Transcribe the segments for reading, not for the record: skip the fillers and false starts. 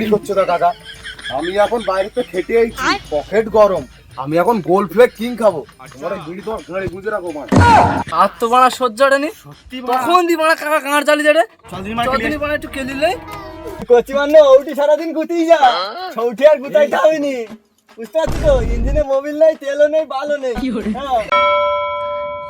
বিড়ি করছো না কাকা? আমি এখন বাইরেতে খেটে আইছি, পকেট গরম। আমি এখন গোল্ড ফ্লেক কিং খাবো। তোমার এই বিড়ি তোমার ঘরে বুঝে রাখো মানে। আর তো বাড়া সহ্যটা নেই। সত্যি তখন দি বাড়া কাকা কাঁড় চালি যাবে। চলদিন চলদিন বাড়া একটু কেলিলে। কচি মানে ওটি সারাদিন গুতেই যা, ছৌটি আর গুতাইতে হবেনি। বুঝতে পারছি তো, ইঞ্জিনে মোবিল নেই, তেলও নেই, বালও নেই। হ্যাঁ।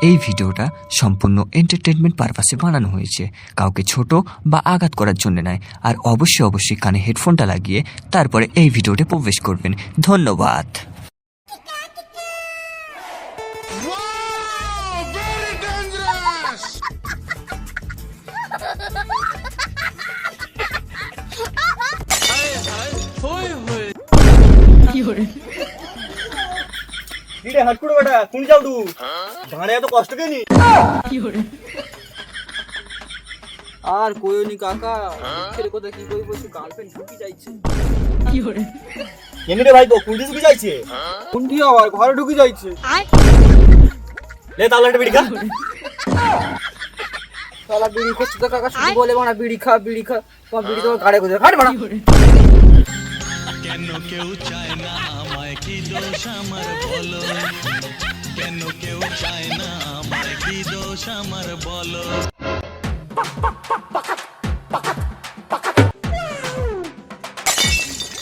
এই ভিডিওটা সম্পূর্ণ এন্টারটেনমেন্ট পারপাসে বানানো হয়েছে, কাউকে ছোট বা আঘাত করার জন্য নয়। আর অবশ্যই কানে হেডফোনটা লাগিয়ে তারপরে এই ভিডিওতে প্রবেশ করবেন। ধন্যবাদ। কিরে হাট করে বেটা, কোন যাও তু? দাঁড়ে এত কষ্ট কেনি? আর কইনি কাকা, ছেলে কথা কি কই বলছি, গার্লফ্রেন্ড ঢুকি যাইছে। কেনি রে ভাইপো, কোন দিকে যাইছে? কোনটি আবার ঘরে ঢুকি যাইছে। লে তাহলে একটা বিড়ি খা। শালা বিড়ি খাচ্ছে তো কাকা, শুধু বলে বানা বিড়ি খা বিড়ি খা। তোমার বিড়ি তোমার গাড়ে কোথায় হাট বানা। কেন কেউ চায় না আমায়, কি দোষ আমার বলো? কেন কেউ চায় না আমায়, কি দোষ আমার বলো?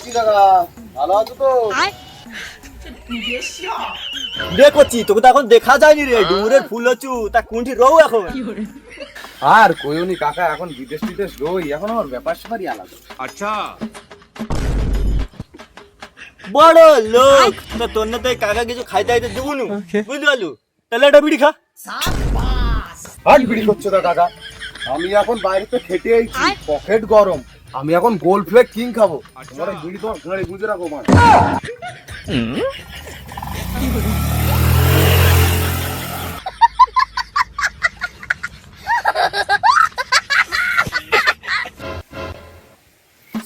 কি কাকা, ভালো আছো তো? রে করছি তোকে তো এখন দেখা যায়নি রে, ডুমুরের ফুল হচ্ছু, তা কোনটি রও এখন? আর কইওনি কাকা, এখন বিদেশ টিদেশ রই, এখন আমার ব্যাপার স্যাপারই আলাদা। আচ্ছা, বড় লোক তো তোর না তো কাকা কিছু খাইতে খাইতে দেবো নু, বুঝতে পারলু? তাহলে একটা বিড়ি খা। আর বিড়ি করছো না কাকা? আমি এখন বাইরেতে খেটে আইছি, পকেট গরম। আমি এখন গোল্ড ফ্লেক কিং খাবো। তোমার এই বিড়ি তোমার ঘরে বুঝে রাখো মানে।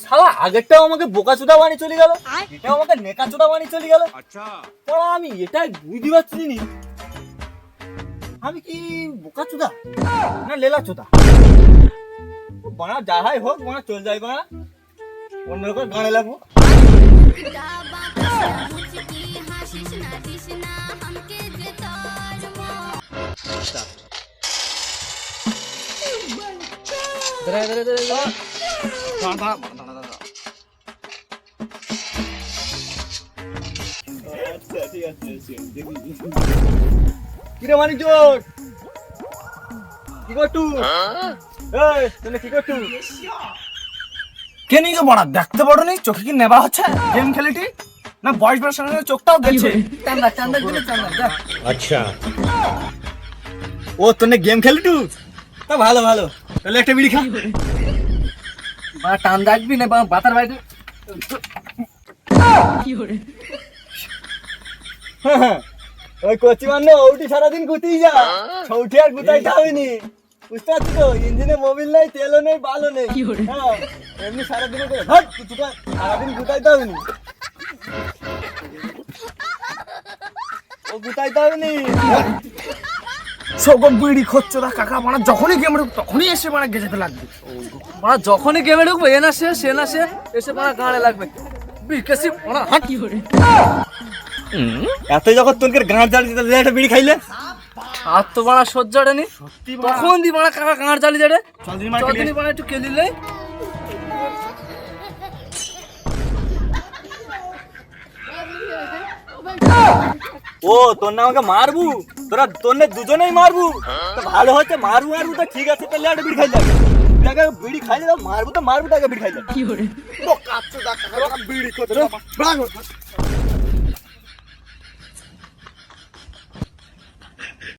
শালা আগেরটাও আমাকে বোকাচোদা বানিয়ে চলে গেল, এটাও আমাকে নেকাচোদা বানিয়ে চলে গেল। আচ্ছা, পড়া আমি এটাই বুঝতে পারছি নি, আমি কি বোকাচোদা না লেলাচোদা? বানা যাহাই হোক, বানা চল যাই, বানা অন্যরকম গানে লাগবো। ধরে ধরে ধরে ধরে। কিরে মানিক জোট, কি করতু? এই তুমি কি করতু? কে নিয়ে বড়া দেখতে পারো নি? চোখে কি নেবা হচ্ছে? গেম খেলিটি না বয়স বাড়ার সঙ্গে সঙ্গে চোখটাও গেছে। টান্ডা টান্ডা দিলে টান্ডা যা। ও তোর গেম খেলিটু? তা ভালো ভালো, তাহলে একটা বিড়ি খা। বা টান রাখবি না বা বাতার বাইরে। ওই কচি মানে ওটি সারাদিন গুতেই যা, ছৌটি আর গুতাইতে হবেনি। বুঝতে পারছি তো, ইঞ্জিনে মোবিল নেই, তেলও নেই, বালও নেই। হ্যাঁ, এমনি সারাদিন সারাদিন গুতাইতে হবেনি, ও গুতাইতে হবেনি। সব বিড়ি খচ্ছ না কাকা, মানে যখনই গেম তখনই এসে মানে গেজাতে লাগবে। মানে যখনই গেমে ঢুকবে এ না সে না সে এসে মানে গাড়ে লাগবে। বিকেসি মানে হাট কি করে। এত যখন তোর গাঁট জ্বালিয়ে তাহলে একটা বিড়ি খাইলে। আর তো বাড়া সহ্যটা নেই। তখন দি বাড়া কাকা কাঁড় চালি যাবে। চলদিন বাড়া একটু কেলিলে। ও তোর না আমাকে মারবু, তোরা তোর না দুজনেই মারবু। তো ভালো হচ্ছে, মারবু মারবু তো ঠিক আছে, তাহলে একটা বিড়ি খাইলে। তাকে বিড়ি খাইলে মারবু তো মারবু, তাকে বিড়ি খাইলে। বিড়ি খচ্ছ না।